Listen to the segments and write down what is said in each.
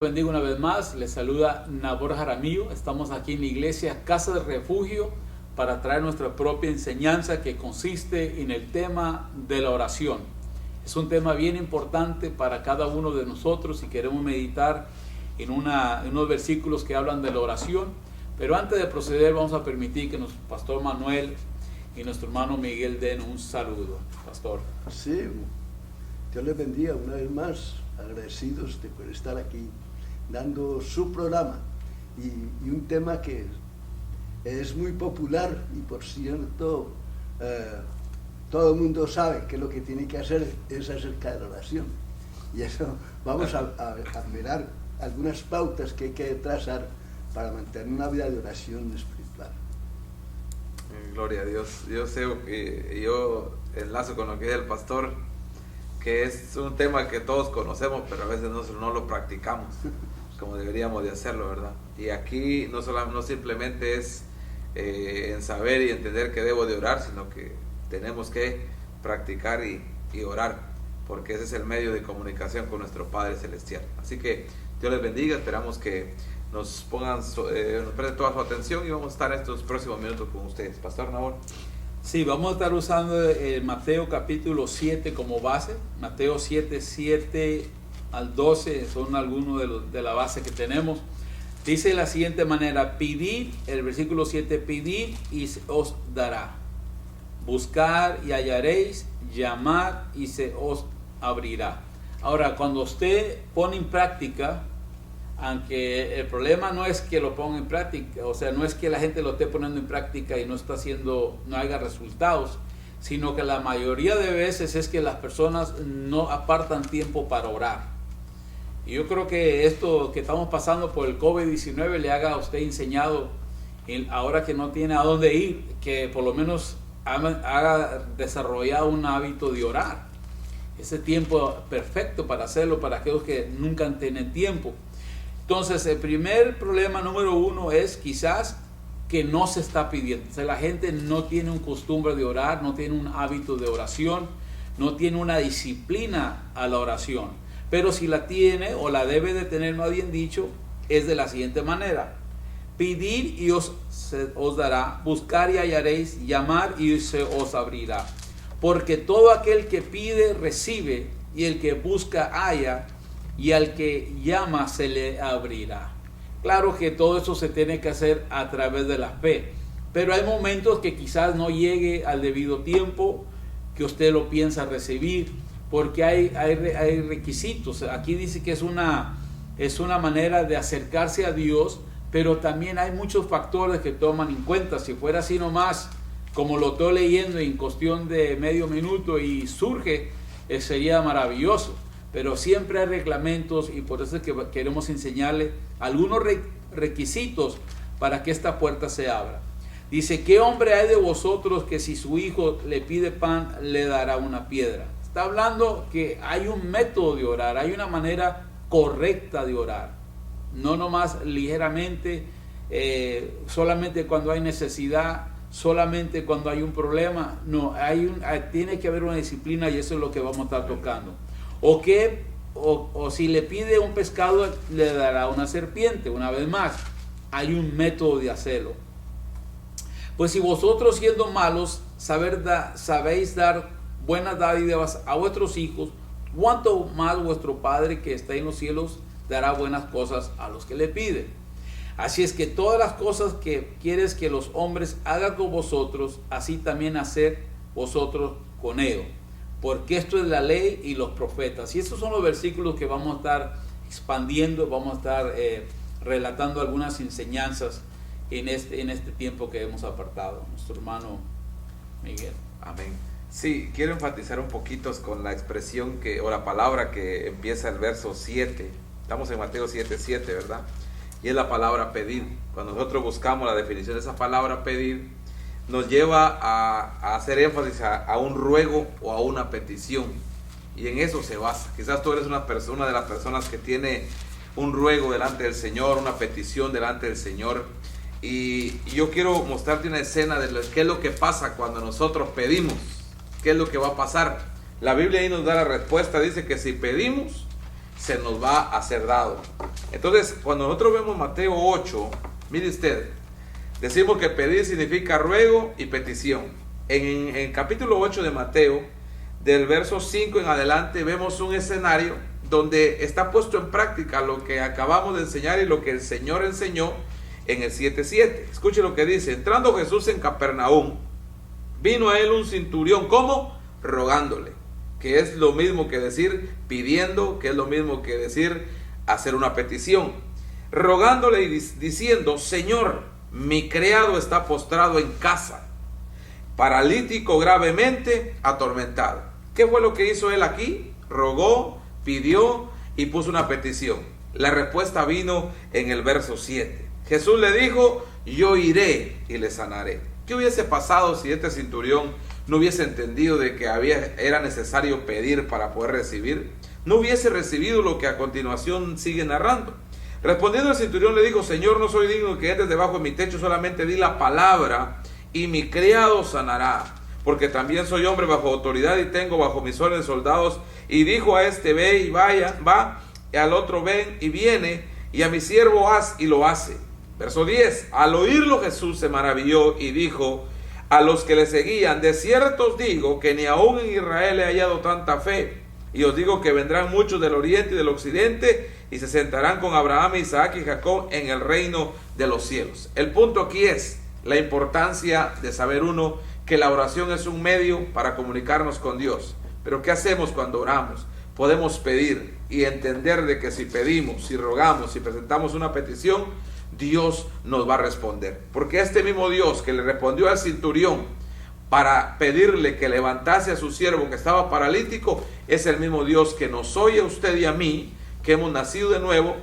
Bendiga una vez más, les saluda Nabor Jaramillo. Estamos aquí en la iglesia Casa de Refugio para traer nuestra propia enseñanza que consiste en el tema de la oración. Es un tema bien importante para cada uno de nosotros y queremos meditar en unos versículos que hablan de la oración. Pero antes de proceder vamos a permitir que nuestro pastor Manuel y nuestro hermano Miguel den un saludo. Pastor. Sí, Dios les bendiga una vez más, agradecidos de poder estar aquí dando su programa y un tema que es muy popular y por cierto todo el mundo sabe que lo que tiene que hacer es acerca de la oración, y eso vamos a mirar algunas pautas que hay que trazar para mantener una vida de oración espiritual. Gloria a Dios. Yo sé que yo enlazo con lo que dice el pastor, que es un tema que todos conocemos, pero a veces no lo practicamos como deberíamos de hacerlo, ¿verdad? Y aquí no simplemente es en saber y entender que debo de orar, sino que tenemos que practicar y orar, porque ese es el medio de comunicación con nuestro Padre Celestial. Así que Dios les bendiga, esperamos que nos presten toda su atención y vamos a estar estos próximos minutos con ustedes. Pastor Nabor. Sí, vamos a estar usando Mateo capítulo 7 como base. Mateo 7 al 12 son algunos de la base que tenemos. Dice de la siguiente manera: pedid, el versículo 7, pedid y se os dará, buscar y hallaréis, llamar y se os abrirá. Ahora, cuando usted pone en práctica, aunque el problema no es que lo ponga en práctica, o sea, no es que la gente lo esté poniendo en práctica y no haya resultados, sino que la mayoría de veces es que las personas no apartan tiempo para orar. Y yo creo que esto que estamos pasando por el COVID-19 le haga a usted enseñado, ahora que no tiene a dónde ir, que por lo menos haga desarrollado un hábito de orar. Ese tiempo perfecto para hacerlo para aquellos que nunca tienen tiempo. Entonces, el primer problema número uno es quizás que no se está pidiendo. O sea, la gente no tiene un costumbre de orar, no tiene un hábito de oración, no tiene una disciplina a la oración. Pero si la tiene o la debe de tener, no bien dicho, es de la siguiente manera: pedir y se os dará, buscar y hallaréis, llamar y se os abrirá. Porque todo aquel que pide recibe, y el que busca halla, y al que llama se le abrirá. Claro que todo eso se tiene que hacer a través de la fe, pero hay momentos que quizás no llegue al debido tiempo que usted lo piensa recibir, porque hay requisitos. Aquí dice que es una manera de acercarse a Dios, pero también hay muchos factores que toman en cuenta. Si fuera así nomás, como lo estoy leyendo en cuestión de medio minuto y surge, sería maravilloso. Pero siempre hay reglamentos, y por eso es que queremos enseñarle algunos requisitos para que esta puerta se abra. Dice: ¿qué hombre hay de vosotros que si su hijo le pide pan le dará una piedra? Está hablando que hay un método de orar, hay una manera correcta de orar. No nomás ligeramente, solamente cuando hay necesidad, solamente cuando hay un problema. No, tiene que haber una disciplina, y eso es lo que vamos a estar tocando. O si le pide un pescado, le dará una serpiente. Una vez más, hay un método de hacerlo. Pues si vosotros, siendo malos, sabéis dar buenas dádivas a vuestros hijos, cuánto más vuestro Padre que está en los cielos dará buenas cosas a los que le piden. Así es que todas las cosas que quieres que los hombres hagan con vosotros, así también hacer vosotros con ellos, porque esto es la ley y los profetas. Y estos son los versículos que vamos a estar expandiendo, vamos a estar relatando algunas enseñanzas en este tiempo que hemos apartado. Nuestro hermano Miguel. Amén. Sí, quiero enfatizar un poquito con la expresión o la palabra que empieza el verso 7. Estamos en Mateo 7:7, ¿verdad? Y es la palabra pedir. Cuando nosotros buscamos la definición de esa palabra pedir, nos lleva a hacer énfasis a un ruego o a una petición. Y en eso se basa. Quizás tú eres una de las personas que tiene un ruego delante del Señor, una petición delante del Señor. Y yo quiero mostrarte una escena de qué es lo que pasa cuando nosotros pedimos. ¿Qué es lo que va a pasar? La Biblia ahí nos da la respuesta. Dice que si pedimos, se nos va a ser dado. Entonces, cuando nosotros vemos Mateo 8, mire usted, decimos que pedir significa ruego y petición. En el capítulo 8 de Mateo, del verso 5 en adelante, vemos un escenario donde está puesto en práctica lo que acabamos de enseñar y lo que el Señor enseñó en el 7:7. Escuche lo que dice: entrando Jesús en Capernaum, vino a él un centurión, ¿cómo? Rogándole, que es lo mismo que decir pidiendo, que es lo mismo que decir hacer una petición. Rogándole y diciendo: Señor, mi criado está postrado en casa, paralítico, gravemente atormentado. ¿Qué fue lo que hizo él aquí? Rogó, pidió y puso una petición. La respuesta vino en el verso 7. Jesús le dijo: yo iré y le sanaré. ¿Qué hubiese pasado si este centurión no hubiese entendido de que era necesario pedir para poder recibir? No hubiese recibido lo que a continuación sigue narrando. Respondiendo el centurión le dijo: Señor, no soy digno que entres debajo de mi techo, solamente di la palabra y mi criado sanará, porque también soy hombre bajo autoridad y tengo bajo mis órdenes soldados. Y dijo a este: ve y vaya, va, y al otro: ven y viene, y a mi siervo haz, y lo hace. Verso 10, al oírlo Jesús se maravilló y dijo a los que le seguían: de cierto os digo que ni aún en Israel he hallado tanta fe. Y os digo que vendrán muchos del oriente y del occidente y se sentarán con Abraham, Isaac y Jacob en el reino de los cielos. El punto aquí es la importancia de saber, uno, que la oración es un medio para comunicarnos con Dios. Pero ¿qué hacemos cuando oramos? Podemos pedir y entender de que si pedimos, si rogamos, si presentamos una petición, Dios nos va a responder. Porque este mismo Dios que le respondió al centurión para pedirle que levantase a su siervo que estaba paralítico, es el mismo Dios que nos oye a usted y a mí, que hemos nacido de nuevo,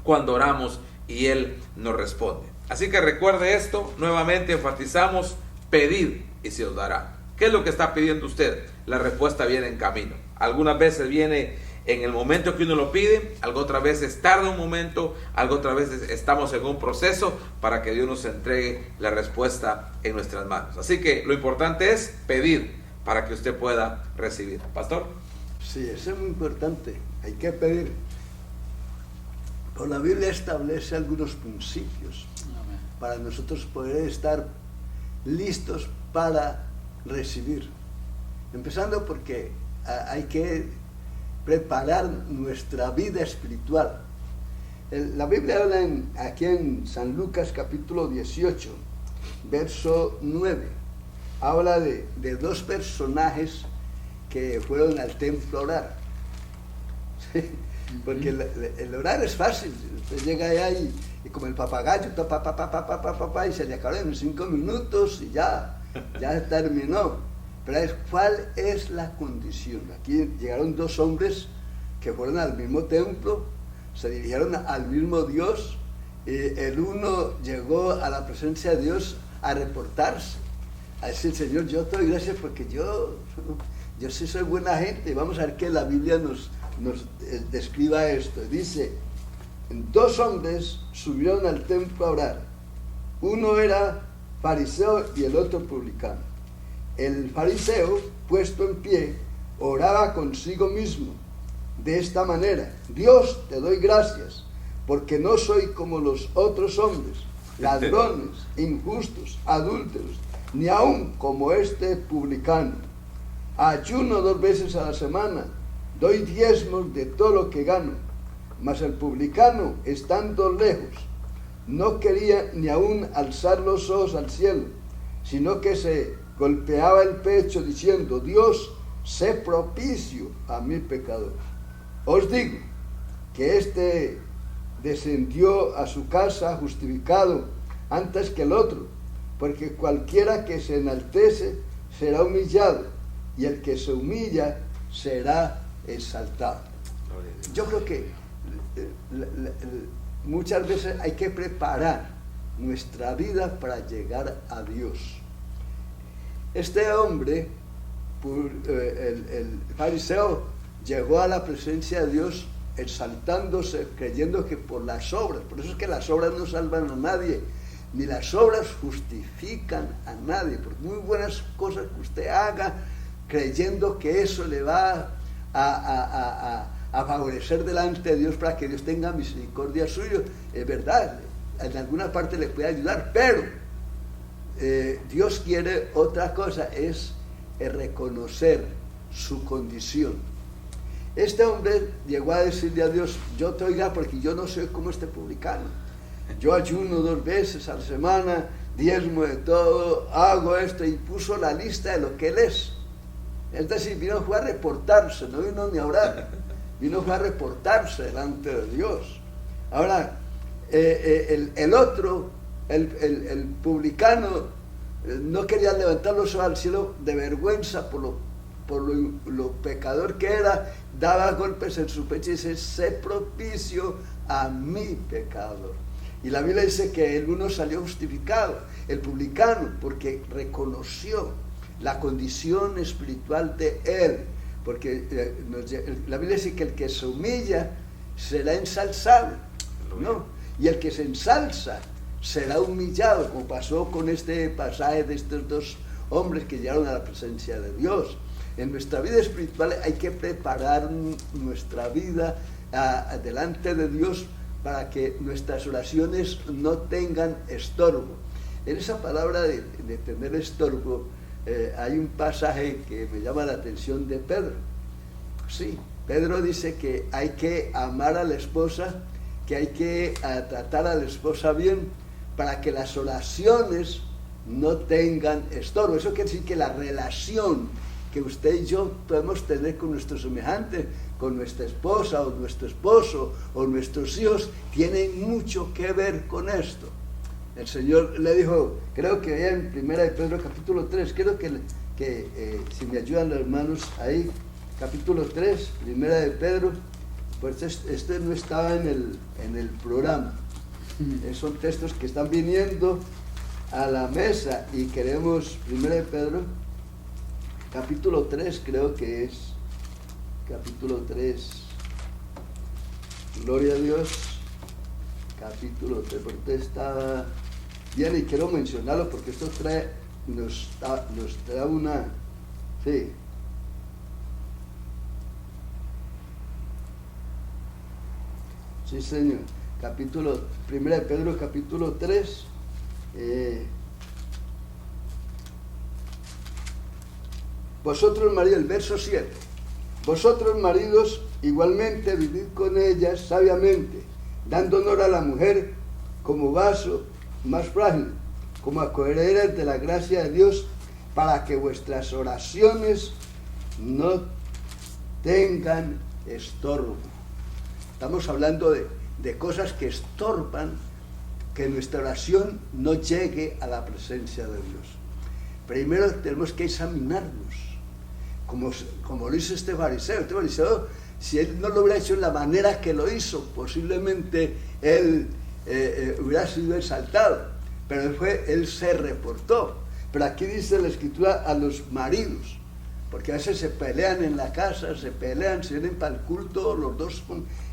cuando oramos y Él nos responde. Así que recuerde esto, nuevamente enfatizamos: pedir y se os dará. ¿Qué es lo que está pidiendo usted? La respuesta viene en camino. Algunas veces viene en el momento que uno lo pide, algo otras veces tarda un momento, algo otras veces estamos en un proceso para que Dios nos entregue la respuesta en nuestras manos. Así que lo importante es pedir para que usted pueda recibir. Pastor. Sí, eso es muy importante, hay que pedir. Por la Biblia establece algunos principios para nosotros poder estar listos para recibir. Empezando porque hay que preparar nuestra vida espiritual. La Biblia habla aquí en San Lucas capítulo 18, verso 9. Habla de dos personajes que fueron al templo a orar. Porque el orar es fácil. Usted llega allá y como el papagayo, y se le acabaron en 5 minutos y ya terminó. Pero ¿cuál es la condición? Aquí llegaron dos hombres que fueron al mismo templo, se dirigieron al mismo Dios. El uno llegó a la presencia de Dios a reportarse, a decir: Señor, yo te doy gracias porque yo sí soy buena gente. Vamos a ver que la Biblia nos describa esto. Dice: dos hombres subieron al templo a orar. Uno era fariseo y el otro publicano. El fariseo, puesto en pie, oraba consigo mismo de esta manera: Dios, te doy gracias, porque no soy como los otros hombres, ladrones, injustos, adúlteros, ni aun como este publicano. Ayuno 2 veces a la semana, doy diezmos de todo lo que gano. Mas el publicano, estando lejos, no quería ni aun alzar los ojos al cielo, sino que se golpeaba el pecho diciendo: Dios, sé propicio a mi pecador. Os digo que este descendió a su casa justificado antes que el otro, porque cualquiera que se enaltece será humillado, y el que se humilla será exaltado. Yo creo que muchas veces hay que preparar nuestra vida para llegar a Dios. Este hombre, el fariseo, llegó a la presencia de Dios exaltándose, creyendo que por las obras, por eso es que las obras no salvan a nadie, ni las obras justifican a nadie, por muy buenas cosas que usted haga, creyendo que eso le va a a favorecer delante de Dios para que Dios tenga misericordia suyo. Es verdad, en alguna parte le puede ayudar, pero Dios quiere otra cosa, es reconocer su condición. Este hombre llegó a decirle a Dios: yo te oiga porque yo no soy como este publicano. Yo ayuno 2 veces a la semana, diezmo de todo, hago esto, y puso la lista de lo que él es. Es decir, fue a reportarse, no vino ni a orar, fue a reportarse delante de Dios. Ahora, el otro, el publicano, no quería levantar los ojos al cielo de vergüenza por lo pecador que era, daba golpes en su pecho y dice: sé propicio a mi pecador. Y la Biblia dice que el uno salió justificado, el publicano, porque reconoció la condición espiritual de él, porque la Biblia dice que el que se humilla será ensalzado, ¿no? Y el que se ensalza será humillado, como pasó con este pasaje de estos 2 hombres que llegaron a la presencia de Dios. En nuestra vida espiritual hay que preparar nuestra vida delante de Dios para que nuestras oraciones no tengan estorbo. En esa palabra de tener estorbo, hay un pasaje que me llama la atención de Pedro. Sí, Pedro dice que hay que amar a la esposa, que hay que tratar a la esposa bien para que las oraciones no tengan estorbo. Eso quiere decir que la relación que usted y yo podemos tener con nuestro semejante, con nuestra esposa o nuestro esposo o nuestros hijos, tiene mucho que ver con esto. El Señor le dijo, creo que en 1 de Pedro capítulo 3, creo que si me ayudan los hermanos ahí, capítulo 3, 1 de Pedro, pues este no estaba en el programa. Son textos que están viniendo a la mesa y queremos 1 de Pedro, capítulo 3, creo que es, capítulo 3, gloria a Dios, capítulo 3, porque está bien y quiero mencionarlo porque esto nos trae una, sí señor, capítulo, 1 de Pedro capítulo 3, vosotros maridos, el verso 7, vosotros maridos igualmente vivid con ellas sabiamente, dando honor a la mujer como vaso más frágil, como acoherederas de la gracia de Dios, para que vuestras oraciones no tengan estorbo. Estamos hablando de cosas que estorban que nuestra oración no llegue a la presencia de Dios. Primero tenemos que examinarnos, como lo hizo este fariseo. Este fariseo, si él no lo hubiera hecho en la manera que lo hizo, posiblemente él hubiera sido exaltado, pero él se reportó. Pero aquí dice la Escritura a los maridos, porque a veces se pelean en la casa, se vienen para el culto, los dos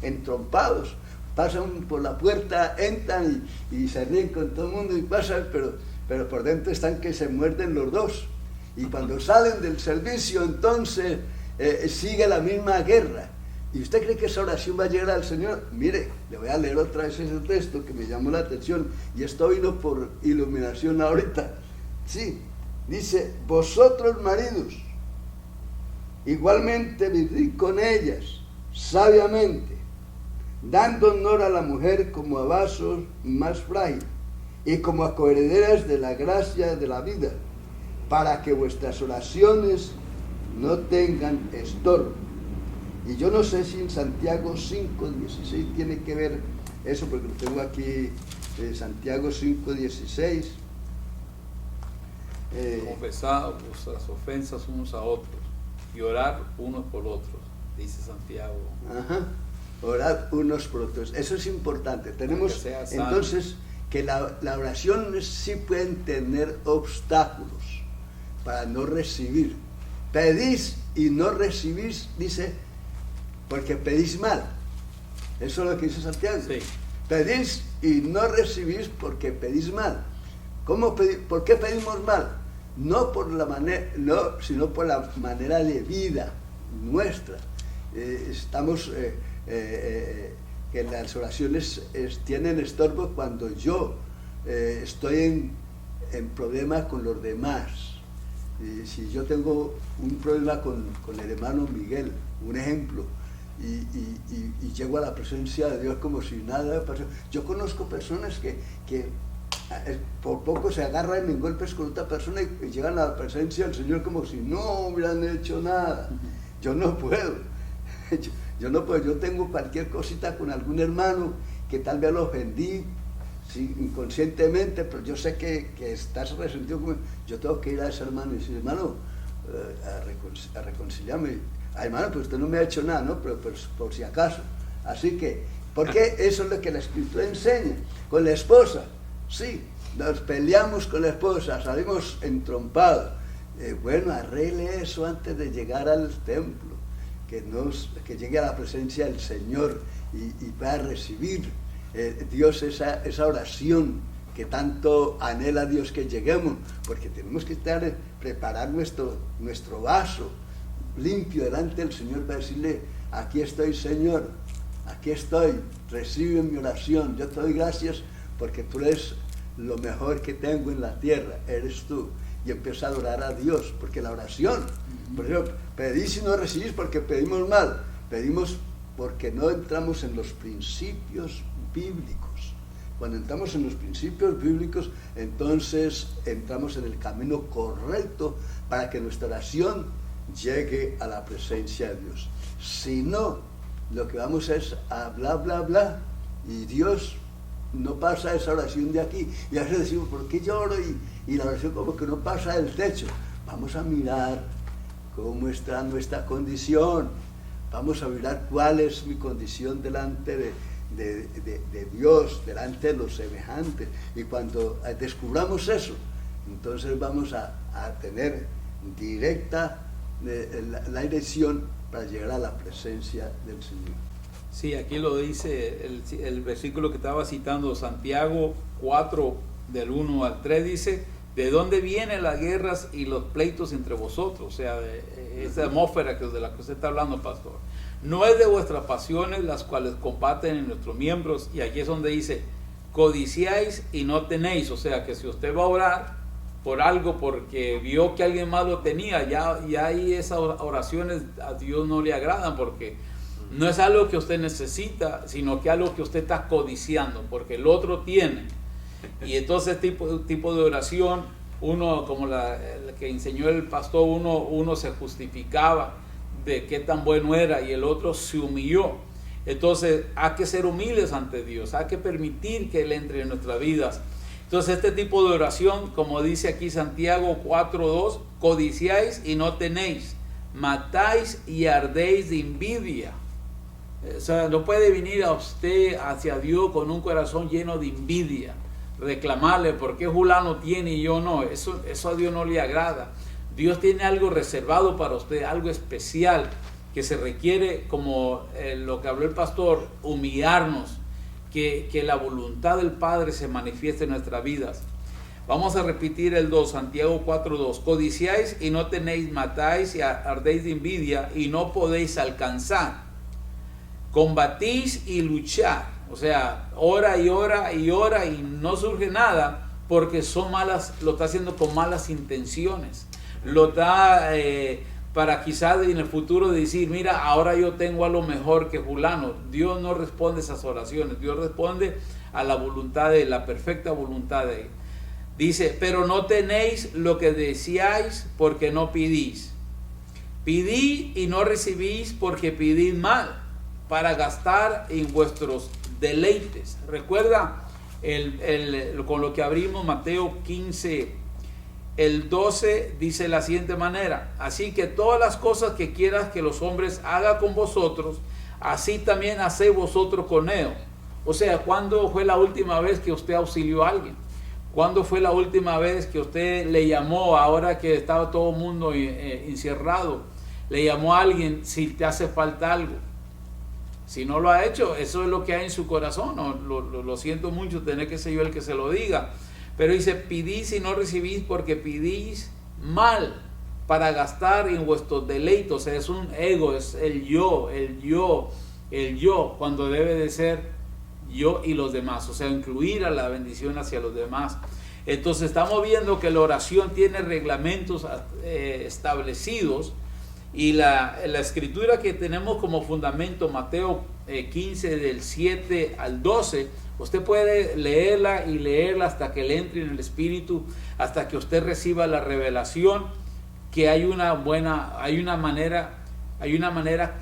entrompados, pasan por la puerta, entran y se ríen con todo el mundo y pasan, pero por dentro están que se muerden los dos. Y cuando salen del servicio, entonces sigue la misma guerra. ¿Y usted cree que esa oración va a llegar al Señor? Mire, le voy a leer otra vez ese texto que me llamó la atención, y esto vino por iluminación ahorita. Sí, dice, vosotros maridos, igualmente vivid con ellas, sabiamente, dando honor a la mujer como a vasos más frágil, y como a coherederas de la gracia de la vida, para que vuestras oraciones no tengan estorbo. Y yo no sé si en Santiago 5:16 tiene que ver eso, porque lo tengo aquí, Santiago 5:16. Confesad vuestras ofensas unos a otros y orar unos por otros, dice Santiago. Ajá, orad unos por otros. Eso es importante. Tenemos entonces que la oración sí pueden tener obstáculos para no recibir. Pedís y no recibís, dice, porque pedís mal. Eso es lo que dice Santiago. Sí. Pedís y no recibís porque pedís mal. ¿Por qué pedimos mal? No por la manera, no, sino por la manera de vida nuestra. estamos, que las oraciones tienen estorbo cuando yo estoy en problemas con los demás. Si yo tengo un problema con el hermano Miguel, un ejemplo, y llego a la presencia de Dios como si nada pasó. Yo conozco personas que por poco se agarran en golpes con otra persona y llegan a la presencia del Señor como si no hubieran hecho nada. Yo no puedo. Yo no puedo. Yo tengo cualquier cosita con algún hermano que tal vez lo ofendí, sí, inconscientemente, pero yo sé que estás resentido conmigo. Yo tengo que ir a ese hermano y decir, hermano, a reconciliarme. Hermano, pues usted no me ha hecho nada, ¿no? Pero por si acaso. Así que, porque eso es lo que la Escritura enseña. Con la esposa, sí, nos peleamos con la esposa, salimos entrompados. Bueno, arregle eso antes de llegar al templo, que llegue a la presencia del Señor y pueda recibir Dios esa oración que tanto anhela Dios que lleguemos, porque tenemos que preparar nuestro vaso limpio delante del Señor para decirle, aquí estoy, Señor, aquí estoy, recibe mi oración, yo te doy gracias porque tú eres lo mejor que tengo en la tierra, eres tú. Y empieza a adorar a Dios, porque la oración, por ejemplo, pedís y no recibís porque pedimos mal, pedimos porque no entramos en los principios bíblicos. Cuando entramos en los principios bíblicos, entonces entramos en el camino correcto para que nuestra oración llegue a la presencia de Dios. Si no, lo que vamos es a bla, bla, bla, y Dios no pasa esa oración de aquí. Y a veces decimos, ¿por qué lloro? Y la oración como que no pasa del techo. Vamos a mirar cómo está nuestra condición. Vamos a mirar cuál es mi condición delante de Dios, delante de los semejantes. Y cuando descubramos eso, entonces vamos a tener directa la dirección para llegar a la presencia del Señor. Sí, aquí lo dice el versículo que estaba citando, Santiago 4, del 1 al 3, dice, ¿de dónde vienen las guerras y los pleitos entre vosotros? O sea, esa atmósfera de la que usted está hablando, pastor. No es de vuestras pasiones las cuales combaten en nuestros miembros, y aquí es donde dice, codiciáis y no tenéis. O sea, que si usted va a orar por algo porque vio que alguien más lo tenía, ya ahí esas oraciones a Dios no le agradan, porque no es algo que usted necesita, sino que algo que usted está codiciando, porque el otro tiene. Y entonces tipo de oración, uno, como la que enseñó el pastor, uno se justificaba de qué tan bueno era y el otro se humilló. Entonces hay que ser humildes ante Dios, hay que permitir que Él entre en nuestras vidas. Entonces este tipo de oración, como dice aquí Santiago 4:2, codiciáis y no tenéis, matáis y ardéis de envidia. O sea, no puede venir a usted hacia Dios con un corazón lleno de envidia, reclamarle por qué fulano tiene y yo no. Eso a Dios no le agrada. Dios tiene algo reservado para usted, algo especial que se requiere, como lo que habló el pastor, humillarnos, que la voluntad del Padre se manifieste en nuestras vidas. Vamos a repetir el 2, Santiago 4:2. Codiciáis y no tenéis, matáis y ardéis de envidia y no podéis alcanzar. Combatís y luchar. O sea, ora y ora y ora y no surge nada porque son malas, lo está haciendo con malas intenciones. Lo está para quizás en el futuro decir, mira, ahora yo tengo a lo mejor que fulano. Dios no responde esas oraciones. Dios responde a la voluntad de la perfecta voluntad de Él. Dice, pero no tenéis lo que deseáis porque no pedís. Pedí y no recibís porque pedís mal, para gastar en vuestros deleites. Recuerda con lo que abrimos Mateo 15, el 12 dice de la siguiente manera: así que todas las cosas que quieras que los hombres hagan con vosotros, así también haced vosotros con ellos. O sea, ¿cuándo fue la última vez que usted auxilió a alguien? ¿Cuándo fue la última vez que usted le llamó, ahora que estaba todo el mundo encerrado, le llamó a alguien si te hace falta algo? Si no lo ha hecho, eso es lo que hay en su corazón. No, lo siento mucho tener que ser yo el que se lo diga. Pero dice, pedís y no recibís porque pedís mal, para gastar en vuestros deleites. O sea, es un ego, es el yo, cuando debe de ser yo y los demás, o sea, incluir a la bendición hacia los demás. Entonces estamos viendo que la oración tiene reglamentos establecidos, y la escritura que tenemos como fundamento, Mateo 15 del 7 al 12, usted puede leerla y leerla hasta que le entre en el espíritu, hasta que usted reciba la revelación que hay una manera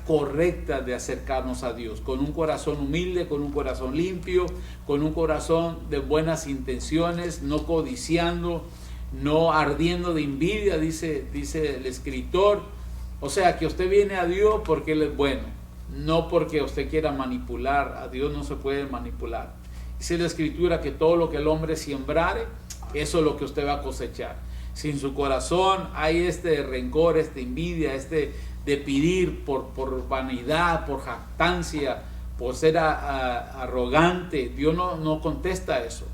correcta de acercarnos a Dios, con un corazón humilde, con un corazón limpio, con un corazón de buenas intenciones, no codiciando, no ardiendo de envidia, dice el escritor. O sea, que usted viene a Dios porque Él es bueno, no porque usted quiera manipular. A Dios no se puede manipular. Dice la escritura que todo lo que el hombre sembrare, eso es lo que usted va a cosechar. Si en su corazón hay este rencor, esta envidia, de pedir por vanidad, por jactancia, por ser arrogante, Dios no contesta eso.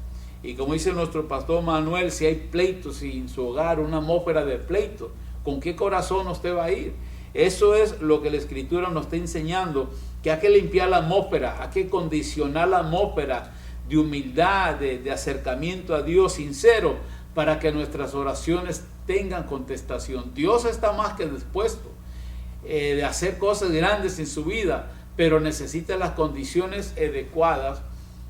Y como dice nuestro pastor Manuel, si hay pleitos, si en su hogar una atmósfera de pleito, ¿con qué corazón usted va a ir? Eso es lo que la escritura nos está enseñando, que hay que limpiar la atmósfera, hay que condicionar la atmósfera de humildad, de acercamiento a Dios sincero, para que nuestras oraciones tengan contestación. Dios está más que dispuesto de hacer cosas grandes en su vida, pero necesita las condiciones adecuadas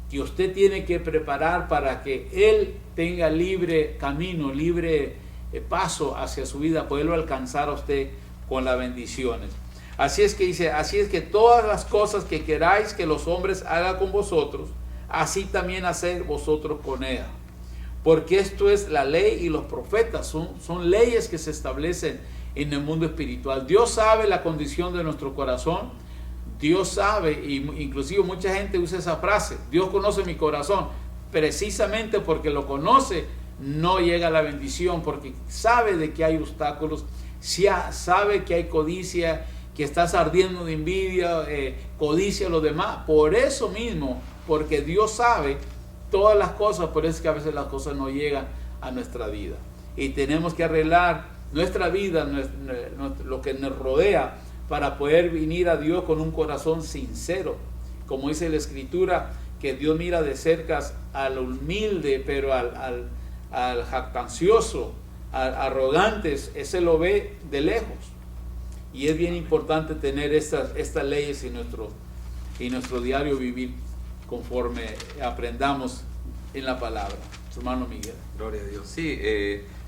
que usted tiene que preparar para que Él tenga libre camino, libre paso hacia su vida, poderlo alcanzar a usted con las bendiciones. Así es que todas las cosas que queráis que los hombres hagan con vosotros, así también haced vosotros con ella. Porque esto es la ley y los profetas, son leyes que se establecen en el mundo espiritual. Dios sabe la condición de nuestro corazón, Dios sabe, y inclusive mucha gente usa esa frase, Dios conoce mi corazón. Precisamente porque lo conoce, no llega a la bendición, porque sabe de que hay obstáculos, sabe que hay codicia, que estás ardiendo de envidia, codicia a los demás. Por eso mismo, porque Dios sabe todas las cosas, por eso es que a veces las cosas no llegan a nuestra vida. Y tenemos que arreglar nuestra vida, lo que nos rodea, para poder venir a Dios con un corazón sincero. Como dice la escritura, que Dios mira de cerca al humilde, pero al jactancioso, al arrogante, ese lo ve de lejos. Y es bien importante tener estas leyes en nuestro diario vivir, conforme aprendamos en la palabra. Su hermano Miguel. Gloria a Dios. Sí,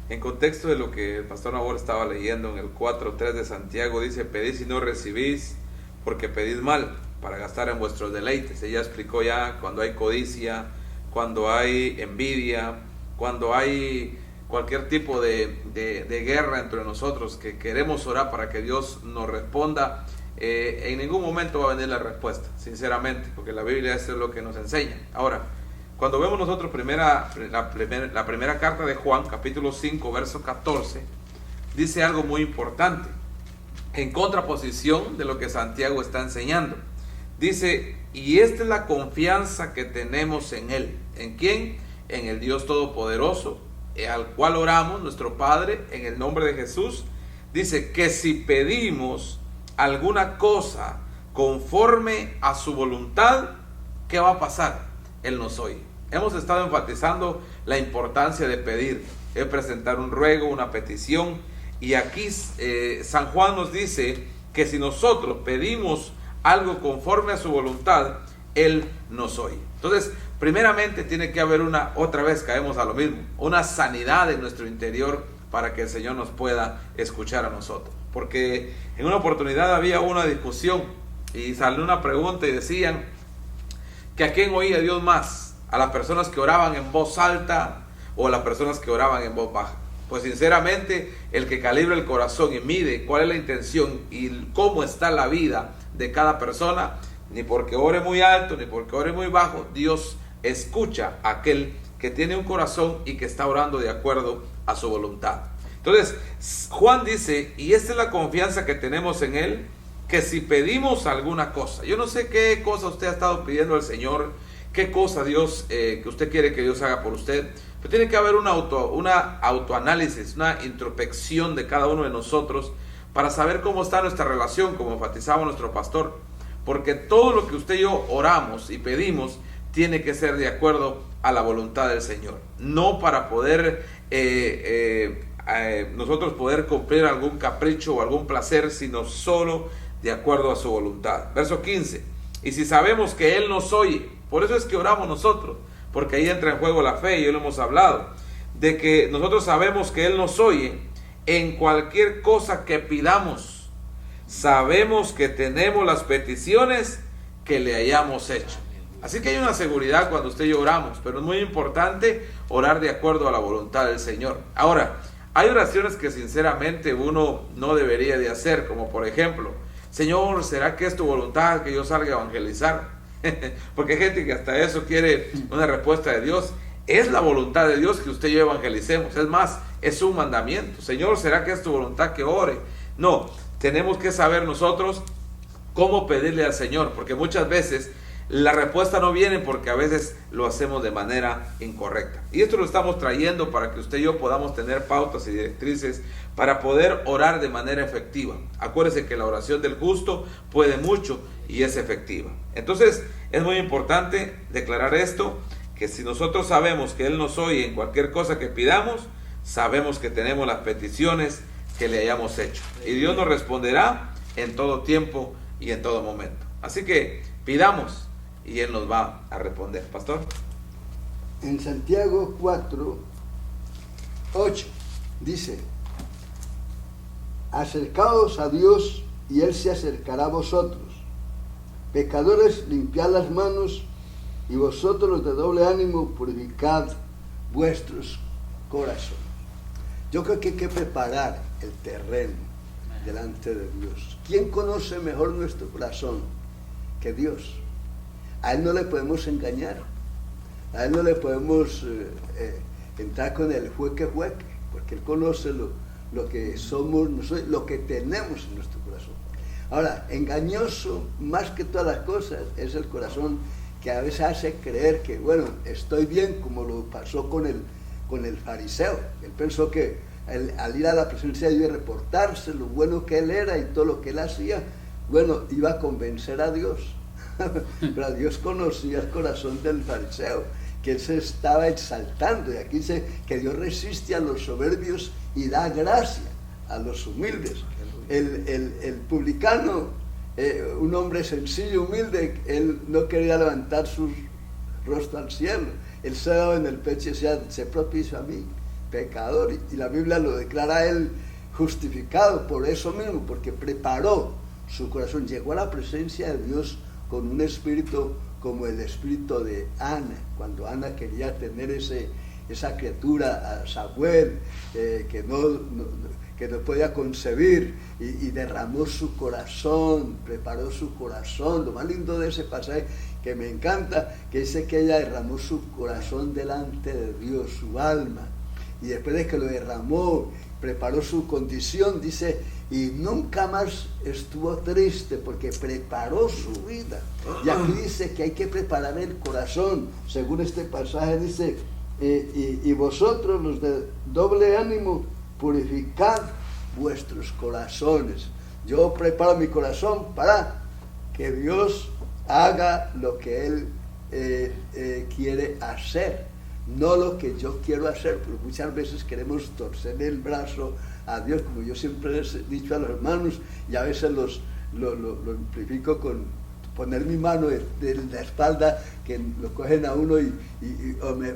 en contexto de lo que el pastor Nabor estaba leyendo en el 4:3 de Santiago, dice: pedís y no recibís, porque pedís mal, para gastar en vuestros deleites. Ella explicó ya cuando hay codicia, cuando hay envidia, cuando hay cualquier tipo de guerra entre nosotros, que queremos orar para que Dios nos responda. En ningún momento va a venir la respuesta, sinceramente, porque la Biblia eso es lo que nos enseña. Ahora, cuando vemos nosotros la primera carta de Juan, capítulo 5, verso 14, dice algo muy importante, en contraposición de lo que Santiago está enseñando. Dice: y esta es la confianza que tenemos en Él. ¿En quién? En el Dios Todopoderoso, al cual oramos, nuestro Padre, en el nombre de Jesús. Dice que si pedimos alguna cosa conforme a su voluntad, ¿qué va a pasar? Él nos oye. Hemos estado enfatizando la importancia de pedir, es presentar un ruego, una petición, y aquí San Juan nos dice que si nosotros pedimos algo conforme a su voluntad, Él nos oye. Entonces, primeramente tiene que haber otra vez caemos a lo mismo, una sanidad en nuestro interior para que el Señor nos pueda escuchar a nosotros. Porque en una oportunidad había una discusión y salió una pregunta y decían que a quién oía Dios más, a las personas que oraban en voz alta o a las personas que oraban en voz baja. Pues sinceramente, el que calibra el corazón y mide cuál es la intención y cómo está la vida de cada persona, ni porque ore muy alto ni porque ore muy bajo, Dios escucha a aquel que tiene un corazón y que está orando de acuerdo a su voluntad. Entonces Juan dice: y esta es la confianza que tenemos en Él, que si pedimos alguna cosa, yo no sé qué cosa usted ha estado pidiendo al Señor, qué cosa Dios que usted quiere que Dios haga por usted, Pero tiene que haber una autoanálisis, una introspección de cada uno de nosotros para saber cómo está nuestra relación, como enfatizaba nuestro pastor. Porque todo lo que usted y yo oramos y pedimos tiene que ser de acuerdo a la voluntad del Señor. No para poder nosotros poder cumplir algún capricho o algún placer, sino solo de acuerdo a su voluntad. Verso 15. Y si sabemos que Él nos oye, por eso es que oramos nosotros, porque ahí entra en juego la fe, y ya lo hemos hablado, de que nosotros sabemos que Él nos oye en cualquier cosa que pidamos. Sabemos que tenemos las peticiones que le hayamos hecho. Así que hay una seguridad cuando usted y yo oramos, pero es muy importante orar de acuerdo a la voluntad del Señor. Ahora, hay oraciones que sinceramente uno no debería de hacer, como por ejemplo, Señor, ¿será que es tu voluntad que yo salga a evangelizar? Porque hay gente que hasta eso quiere una respuesta de Dios. Es la voluntad de Dios que usted y yo evangelicemos. Es más, es un mandamiento. Señor, ¿será que es tu voluntad que ore? No, tenemos que saber nosotros cómo pedirle al Señor, porque muchas veces la respuesta no viene porque a veces lo hacemos de manera incorrecta. Y esto lo estamos trayendo para que usted y yo podamos tener pautas y directrices para poder orar de manera efectiva. Acuérdese que la oración del justo puede mucho y es efectiva. Entonces es muy importante declarar esto, que si nosotros sabemos que Él nos oye en cualquier cosa que pidamos, sabemos que tenemos las peticiones que le hayamos hecho. Y Dios nos responderá en todo tiempo y en todo momento. Así que pidamos y Él nos va a responder. Pastor. En Santiago 4:8 dice: acercaos a Dios y Él se acercará a vosotros. Pecadores, limpiad las manos, y vosotros los de doble ánimo, purificad vuestros corazones. Yo creo que hay que preparar el terreno delante de Dios. ¿Quién conoce mejor nuestro corazón que Dios? A Él no le podemos engañar, a Él no le podemos entrar con el jueque, porque Él conoce lo que somos, lo que tenemos en nuestro corazón. Ahora, engañoso más que todas las cosas es el corazón, que a veces hace creer que, bueno, estoy bien, como lo pasó con el fariseo. Él pensó que al ir a la presencia de Dios y reportarse lo bueno que él era y todo lo que él hacía, bueno, iba a convencer a Dios. Pero Dios conocía el corazón del fariseo, que él se estaba exaltando. Y aquí dice que Dios resiste a los soberbios y da gracia a los humildes. El publicano, un hombre sencillo, humilde, él no quería levantar su rostro al cielo. Él se daba en el pecho y decía: sé propicio a mí, pecador. Y la Biblia lo declara a él justificado por eso mismo, porque preparó su corazón. Llegó a la presencia de Dios con un espíritu como el espíritu de Ana, cuando Ana quería tener esa criatura, a Samuel, que no podía concebir, y derramó su corazón, preparó su corazón. Lo más lindo de ese pasaje, que me encanta, que dice que ella derramó su corazón delante de Dios, su alma, y después de que lo derramó, preparó su condición, dice, y nunca más estuvo triste, porque preparó su vida. Y aquí dice que hay que preparar el corazón. Según este pasaje dice, y vosotros los de doble ánimo, purificad vuestros corazones. Yo preparo mi corazón para que Dios haga lo que Él quiere hacer, no lo que yo quiero hacer. Pero muchas veces queremos torcer el brazo a Dios, como yo siempre les he dicho a los hermanos, y a veces lo amplifico con poner mi mano de la espalda, que lo cogen a uno y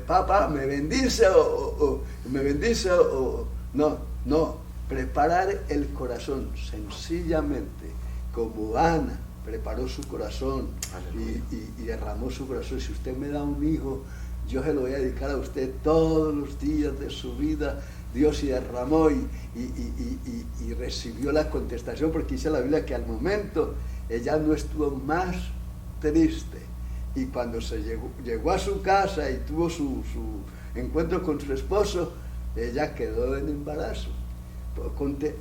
papá, me bendice, o me bendice, o no, preparar el corazón sencillamente, como Ana preparó su corazón y derramó su corazón. Si usted me da un hijo, yo se lo voy a dedicar a usted todos los días de su vida. Dios y derramó y recibió la contestación, porque dice la Biblia que al momento ella no estuvo más triste, y cuando llegó a su casa y tuvo su encuentro con su esposo, ella quedó en embarazo.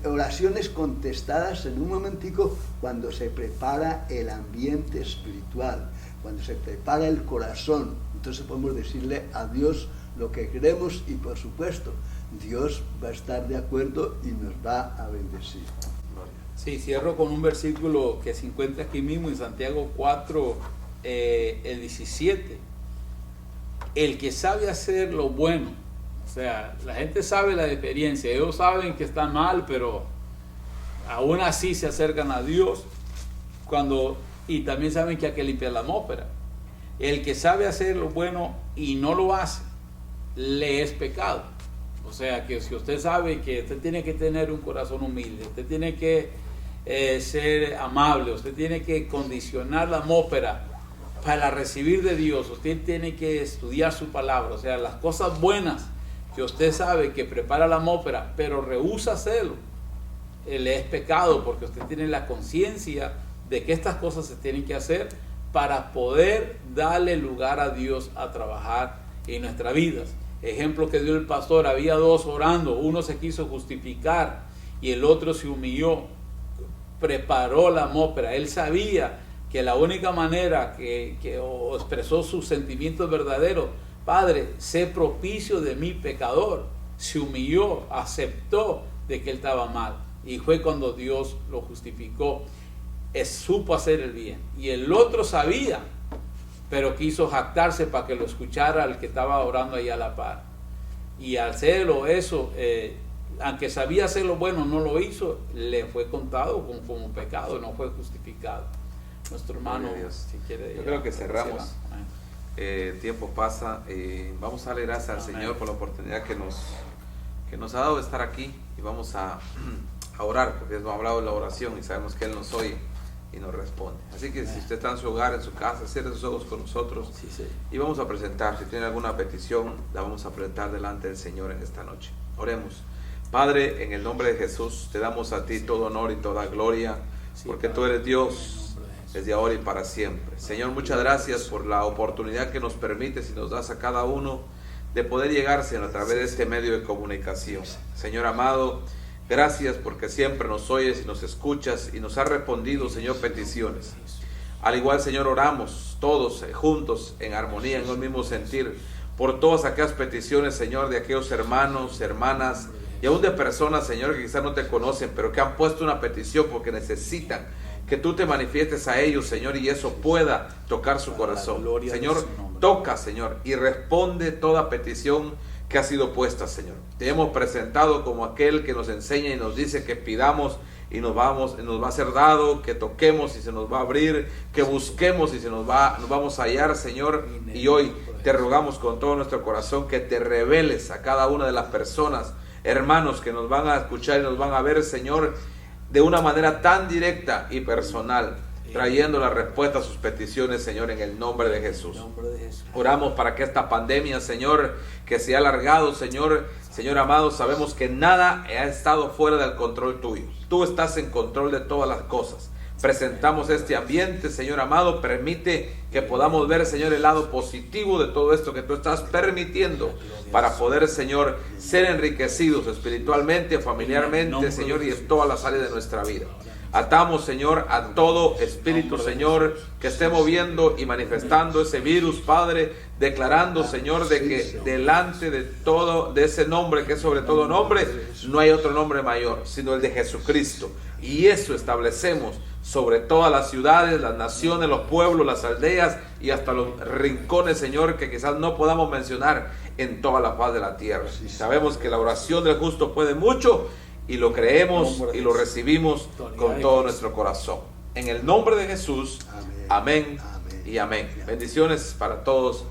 Oraciones contestadas en un momentico, cuando se prepara el ambiente espiritual. cuando se prepara el corazón, entonces podemos decirle a Dios lo que queremos y por supuesto Dios va a estar de acuerdo y nos va a bendecir. Sí, cierro con un versículo que se encuentra aquí mismo en Santiago 4, el 17. El que sabe hacer lo bueno, o sea, la gente sabe la experiencia, ellos saben que están mal, pero aún así se acercan a Dios y también saben que hay que limpiar la atmósfera. El que sabe hacer lo bueno y no lo hace, le es pecado. O sea, que si usted sabe que usted tiene que tener un corazón humilde, usted tiene que ser amable, usted tiene que condicionar la atmósfera para recibir de Dios, usted tiene que estudiar su palabra, o sea, las cosas buenas que usted sabe que prepara la atmósfera, pero rehúsa hacerlo, le es pecado, porque usted tiene la conciencia de que estas cosas se tienen que hacer para poder darle lugar a Dios a trabajar en nuestras vidas. Ejemplo que dio el pastor, había dos orando, uno se quiso justificar y el otro se humilló, preparó la atmósfera, él sabía que la única manera que expresó sus sentimientos verdaderos, Padre, sé propicio de mi pecador, se humilló, aceptó de que él estaba mal, y fue cuando Dios lo justificó, supo hacer el bien. Y el otro sabía, pero quiso jactarse para que lo escuchara el que estaba orando ahí a la par, y al hacerlo eso, aunque sabía hacer lo bueno, no lo hizo, le fue contado como pecado, no fue justificado. Nuestro hermano, si quiere, yo creo que cerramos. El tiempo pasa. Vamos a darle gracias al Señor por la oportunidad que nos ha dado de estar aquí, y vamos a orar, porque Él nos ha hablado de la oración y sabemos que Él nos oye y nos responde. Así que si usted está en su hogar, en su casa, cierre sus ojos con nosotros, y vamos a presentar. Si tiene alguna petición, la vamos a presentar delante del Señor en esta noche. Oremos. Padre, en el nombre de Jesús, te damos a ti todo honor y toda gloria, porque tú eres Dios desde ahora y para siempre. Señor, muchas gracias por la oportunidad que nos permites y nos das a cada uno de poder llegar, Señor, a través de este medio de comunicación. Señor amado, gracias porque siempre nos oyes y nos escuchas y nos has respondido, Señor, peticiones. Al igual, Señor, oramos todos juntos en armonía, en el mismo sentir, por todas aquellas peticiones, Señor, de aquellos hermanos, hermanas y aún de personas, Señor, que quizás no te conocen, pero que han puesto una petición porque necesitan que tú te manifiestes a ellos, Señor, y eso pueda tocar su corazón. Señor, toca, Señor, y responde toda petición que ha sido puesta, Señor. Te hemos presentado como aquel que nos enseña y nos dice que pidamos y nos va a ser dado, que toquemos y se nos va a abrir, que busquemos y nos vamos a hallar, Señor. Y hoy te rogamos con todo nuestro corazón que te reveles a cada una de las personas, hermanos, que nos van a escuchar y nos van a ver, Señor, de una manera tan directa y personal, trayendo la respuesta a sus peticiones, Señor, en el nombre de Jesús. Oramos para que esta pandemia, Señor, que se ha alargado, Señor amado, sabemos que nada ha estado fuera del control tuyo. Tú estás en control de todas las cosas. Presentamos este ambiente, Señor amado, permite que podamos ver, Señor, el lado positivo de todo esto que tú estás permitiendo para poder, Señor, ser enriquecidos espiritualmente, familiarmente, Señor, y en todas las áreas de nuestra vida. Atamos, Señor, a todo espíritu, Señor, que esté moviendo y manifestando ese virus, Padre, declarando, Señor, de que delante de todo, de ese nombre que es sobre todo nombre, no hay otro nombre mayor, sino el de Jesucristo. Y eso establecemos sobre todas las ciudades, las naciones, los pueblos, las aldeas y hasta los rincones, Señor, que quizás no podamos mencionar en toda la faz de la tierra. Sabemos que la oración del justo puede mucho y lo creemos y lo recibimos con todo nuestro corazón. En el nombre de Jesús, amén y amén. Bendiciones para todos.